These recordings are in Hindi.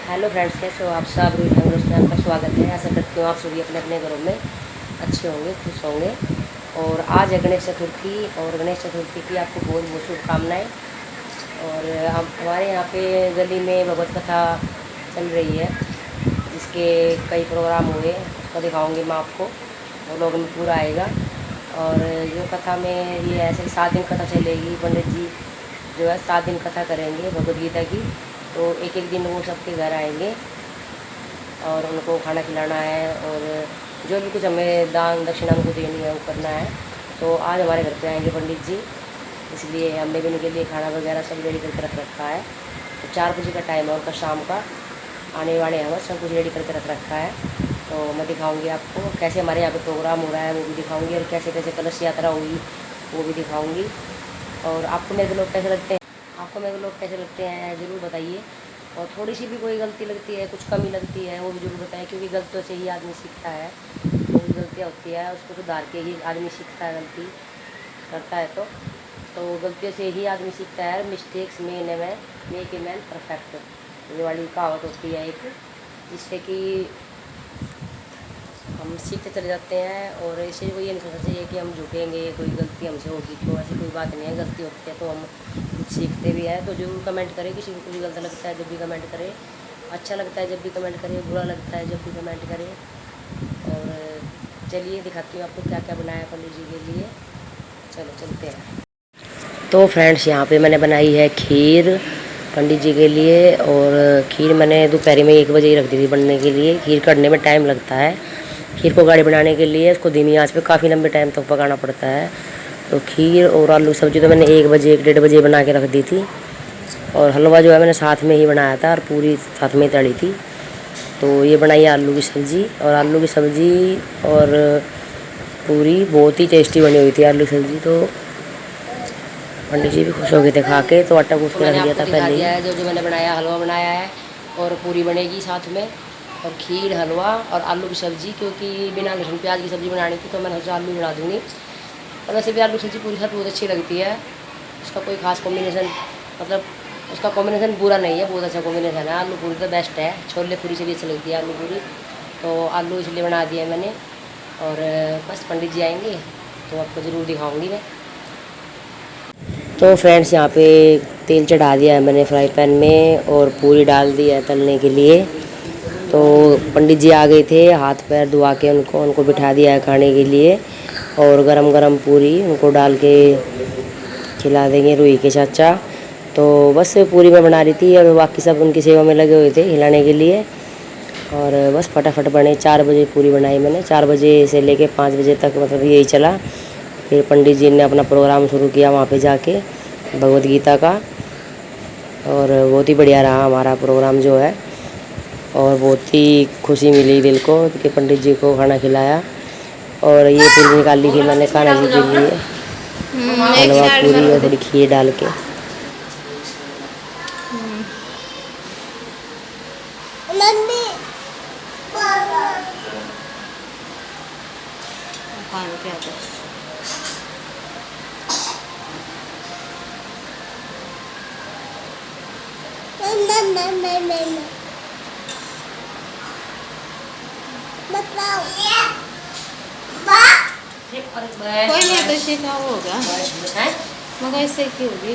हेलो फ्रेंड्स, कैसे हो आप सब। रूही फैमिली में आपका स्वागत है। ऐसा करती हूँ आप सभी अपने अपने घरों में अच्छे होंगे, खुश होंगे। और आज है गणेश चतुर्थी, और गणेश चतुर्थी की आपको बहुत बहुत शुभकामनाएँ। और हम हमारे यहाँ पे गली में भगवत कथा चल रही है, जिसके कई प्रोग्राम हुए, उसका दिखाऊंगी मैं आपको, वो लोग में पूरा आएगा। और जो कथा में ये ऐसे 7 दिन कथा चलेगी। पंडित जी जो है 7 दिन कथा करेंगे भगवद गीता की। तो एक एक दिन वो सबके घर आएंगे और उनको खाना खिलाना है, और जो भी कुछ हमें दान दक्षिणा उनको देनी है वो करना है। तो आज हमारे घर पे आएंगे पंडित जी, इसलिए हमने भी उनके लिए खाना वगैरह सब रेडी करके रख रखा है। तो 4 बजे का टाइम है उनका शाम का, आने वाले हैं, बस सब कुछ रेडी करके रख रखा है। तो मैं दिखाऊंगी आपको कैसे हमारे यहाँ पे प्रोग्राम हो रहा है, वो भी दिखाऊंगी, और कैसे कैसे कलश यात्रा हुई वो भी दिखाऊंगी। और आपको मेरे लोग कैसे लगते हैं, आपको मेरे लोग कैसे लगते हैं ज़रूर बताइए। और थोड़ी सी भी कोई गलती लगती है, कुछ कमी लगती है, वो भी ज़रूर बताएं, क्योंकि गलतियों से ही आदमी सीखता है। जो भी गलतियाँ होती है उसको सुधार के ही आदमी सीखता है, गलती करता है तो गलतियों से ही आदमी सीखता है। Mistakes make a man perfect, ये वाली कहावत होती है एक, जिससे कि हम सीखते चले जाते हैं। और ऐसे कोई ये नहीं सोचना चाहिए कि हम झुकेंगे, कोई गलती हमसे होगी तो, ऐसी कोई बात नहीं है। गलती होती है तो हम सीखते भी हैं। तो ज़रूर कमेंट करें, किसी को कुछ गलत लगता है जब भी कमेंट करें, अच्छा लगता है जब भी कमेंट करें, बुरा लगता है जब भी कमेंट करें। और चलिए दिखाती हूँ आपको क्या क्या बनाया पंडित जी के लिए। चलो चलते हैं। तो फ्रेंड्स, यहाँ पे मैंने बनाई है खीर पंडित जी के लिए। और खीर मैंने दोपहर में 1 बजे ही रख दी थी बनने के लिए। खीर कढ़ने में टाइम लगता है, खीर को गाढ़ी बनाने के लिए इसको धीमी आंच पे काफ़ी लंबे टाइम तक पकाना पड़ता है। तो खीर और आलू सब्जी तो मैंने 1 बजे 1 डेढ़ बजे बना के रख दी थी। और हलवा जो है मैंने साथ में ही बनाया था, और पूरी साथ में ही तली थी। तो ये बनाई आलू की सब्ज़ी, और आलू की सब्ज़ी और पूरी बहुत ही टेस्टी बनी हुई थी आलू की सब्ज़ी। तो पंडित जी भी खुश हो गए थे खा के। तो आटा गूँथ के रख दिया था पहले ही। जो जो मैंने बनाया, हलवा बनाया है, और पूरी बनेगी साथ में, और खीर, हलवा और आलू की सब्ज़ी। क्योंकि बिना लहसुन प्याज की सब्ज़ी बनानी थी तो मैंने सोचा आलू बना दूँगी। और वैसे भी आलू सब्ज़ी पूरी साथ बहुत अच्छी लगती है, उसका कोई ख़ास कॉम्बिनेशन, मतलब उसका कॉम्बिनेशन बुरा नहीं है, बहुत अच्छा कॉम्बिनेशन है। आलू पूरी तो बेस्ट है, छोले पूरी से भी अच्छी लगती है आलू पूरी। तो आलू इसलिए बना दिया मैंने। और बस पंडित जी आएंगे तो आपको ज़रूर दिखाऊँगी मैं। तो फ्रेंड्स, यहाँ पे तेल चढ़ा दिया है मैंने फ्राई पैन में, और पूरी डाल दी है तलने के लिए। तो पंडित जी आ गए थे, हाथ पैर धुआ के उनको बिठा दिया है खाने के लिए। और गरम गरम पूरी उनको डाल के खिला देंगे रूही के चाचा। तो बस पूरी मैं बना रही थी, और बाकी सब उनकी सेवा में लगे हुए थे खिलाने के लिए। और बस फटाफट बने। 4 बजे पूरी बनाई मैंने, 4 बजे से लेके 5 बजे तक, मतलब यही चला। फिर पंडित जी ने अपना प्रोग्राम शुरू किया वहाँ पे जाके भगवद गीता का। और बहुत ही बढ़िया रहा हमारा प्रोग्राम जो है, और बहुत ही खुशी मिली दिल को कि पंडित जी को खाना खिलाया। और ये पूरी निकाली थी मैंने कान्हा जी के लिए, हलवा पूरी और थोड़ी खीर डाल के। कोई नहीं तो सीखा होगा, मगर इससे की होगी।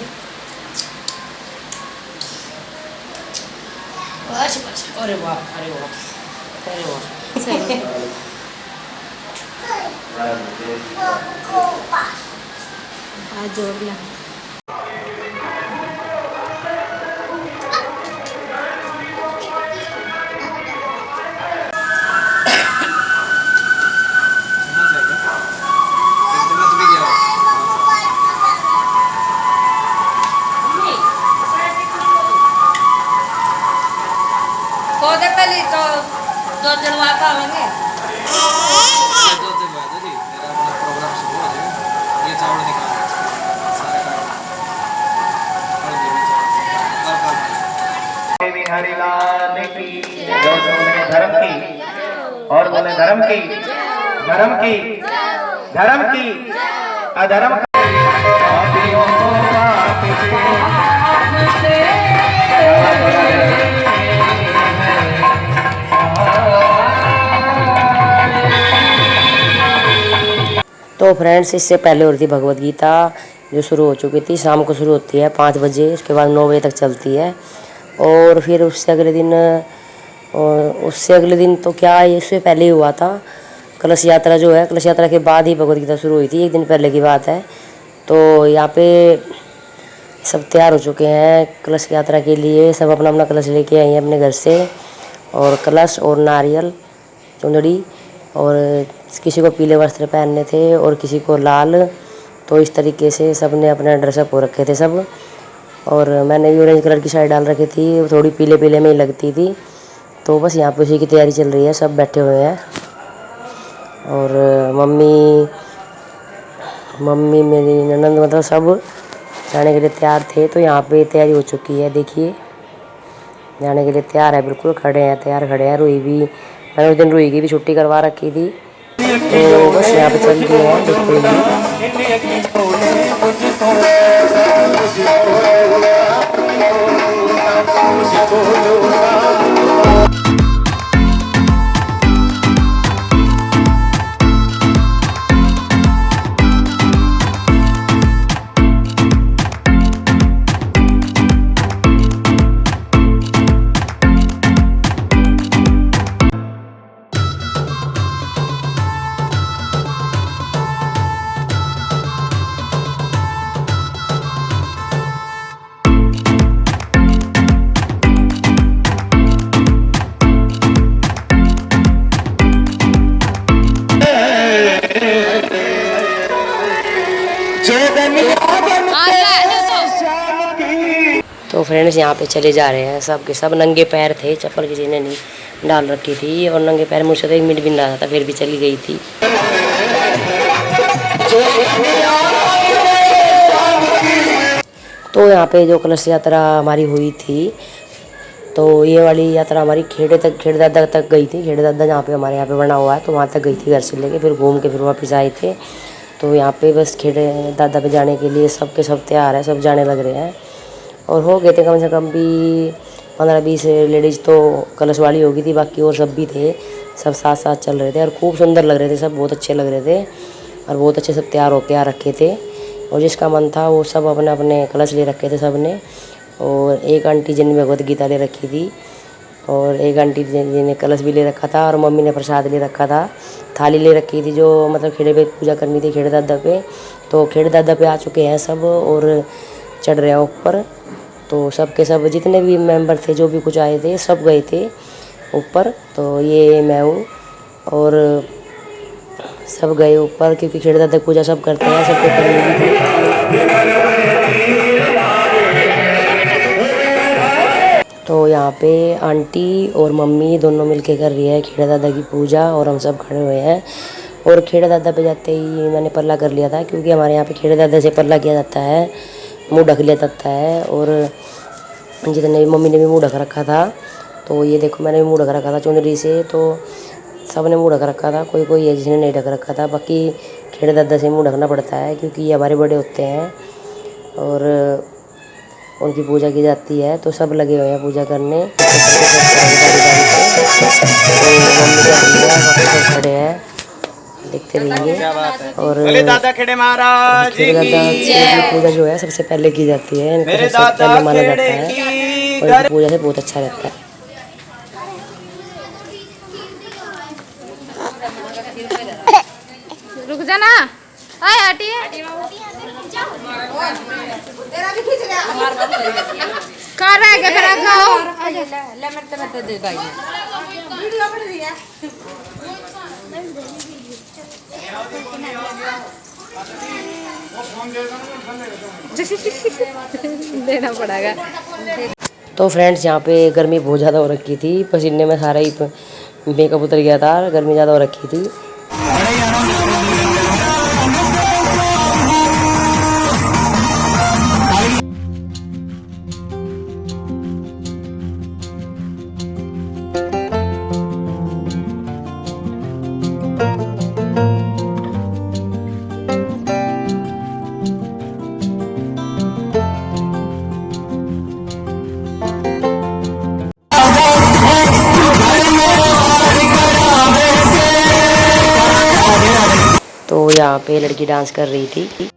बस बस, अरे वाह, अरे वाह, अरे वाह। आज जोड़ ला। तो 2 दिन वहाँ का आवेंगे। हरिलाल की जो बोले धर्म की, और बोले धर्म की, धर्म की, धर्म की, अधर्म पापियों को पाप से तो फ्रेंड्स इससे पहले हो रही थी भगवद गीता जो शुरू हो चुकी थी। शाम को शुरू होती है 5 बजे, उसके बाद 9 बजे तक चलती है। और फिर उससे अगले दिन तो क्या इससे पहले ही हुआ था कलश यात्रा जो है, कलश यात्रा के बाद ही भगवद गीता शुरू हुई थी, एक दिन पहले की बात है। तो यहाँ पे सब तैयार हो चुके हैं कलश यात्रा के लिए। सब अपना अपना कलश लेके आए हैं अपने घर से, और कलश और नारियल चुंदड़ी, और किसी को पीले वस्त्र पहनने थे और किसी को लाल। तो इस तरीके से सब ने अपना ड्रेसअप हो रखे थे सब। और मैंने भी ऑरेंज कलर की शर्ट डाल रखी थी, थोड़ी पीले पीले में ही लगती थी। तो बस यहाँ पे उसी की तैयारी चल रही है, सब बैठे हुए हैं। और मम्मी मेरी ननद मतलब सब जाने के लिए तैयार थे। तो यहाँ पे तैयारी हो चुकी है, देखिए जाने के लिए तैयार है, बिल्कुल खड़े हैं, तैयार खड़े हैं। रुई भी, मैंने उस दिन रुई की भी छुट्टी करवा रखी थी। तो बस यहाँ पे चल रही है, देखते तो फ्रेंड्स यहाँ पे चले जा रहे हैं। सब के सब नंगे पैर थे, चप्पल किसी ने नहीं डाल रखी थी, और नंगे पैर मुझसे तो 1 मिनट भी नहीं रहा था, फिर भी चली गई थी। तो यहाँ पे जो कलश यात्रा हमारी हुई थी, तो ये वाली यात्रा हमारी खेड़े दादा तक गई थी। खेड़े दादा जहाँ पे हमारे यहाँ पे बना हुआ है, तो वहाँ तक गई थी घर से लेके, फिर घूम के फिर वापस आए थे। तो यहाँ पे बस खेड़े दादा पे जाने के लिए सब के सब तैयार है, सब जाने लग रहे हैं। और हो गए थे कम से कम भी 15-20 लेडीज़ तो कलश वाली हो गई थी, बाकी और सब भी थे, सब साथ साथ चल रहे थे। और खूब सुंदर लग रहे थे सब, बहुत अच्छे लग रहे थे, और बहुत अच्छे सब तैयार होके आ रखे थे। और जिसका मन था वो सब अपने अपने कलश ले रखे थे सब ने। और एक आंटी जी ने भगवद गीता ले रखी थी, और एक आंटी जी ने कलश भी ले रखा था, और मम्मी ने प्रसाद ले रखा था। थाली ले रखी थी जो मतलब खेड़े पे पूजा करनी थी, खेड़े दादा पे। तो खेड़े दादा पे आ चुके हैं सब और चढ़ रहे हैं ऊपर। तो सब के सब जितने भी मेंबर थे, जो भी कुछ आए थे, सब गए थे ऊपर। तो ये मैं हूँ, और सब गए ऊपर, क्योंकि खेड़े दादा पूजा सब करते हैं, सबको करनी भी थी। तो यहाँ पे आंटी और मम्मी दोनों मिलके कर रही है खेड़ा दादा की पूजा, और हम सब खड़े हुए हैं। और खेड़ा दादा पे जाते ही मैंने पल्ला कर लिया था, क्योंकि हमारे यहाँ पे खेड़े दादा से पल्ला किया जाता है, मुँह ढक लिया जाता है। और जितने भी मम्मी ने भी मुँह ढक रखा था, तो ये देखो मैंने भी मुँह ढक रखा था चुनरी से। तो सब ने मुँह ढक रखा था, कोई कोई है जिसने नहीं ढक रखा था। बाकी खेड़े दादा से मुँह ढकना पड़ता है, क्योंकि ये हमारे बड़े होते हैं और उनकी पूजा की जाती है। तो सब लगे हुए हैं पूजा करने, तो खड़े हैं, देखते रहिए। और खेड़े महाराज खेड़े दादा की पूजा जो है सबसे पहले की जाती है, इनको सबसे पहले माना जाता है, और इनकी पूजा से बहुत अच्छा रहता है। रुक जाना, आए आटी कहाँ रह गया फिर खाओ। देना पड़ेगा। तो फ्रेंड्स यहाँ पे गर्मी बहुत ज़्यादा हो रखी थी, पसीने में सारा ही मेकअप उतर गया था, गर्मी ज़्यादा हो रखी थी। यहाँ पे लड़की डांस कर रही थी।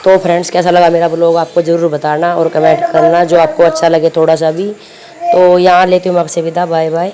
तो फ्रेंड्स कैसा लगा मेरा ब्लॉग आपको ज़रूर बताना और कमेंट करना जो आपको अच्छा लगे थोड़ा सा भी। तो यहाँ लेती हूँ मैं आपसे विदा, बाय बाय।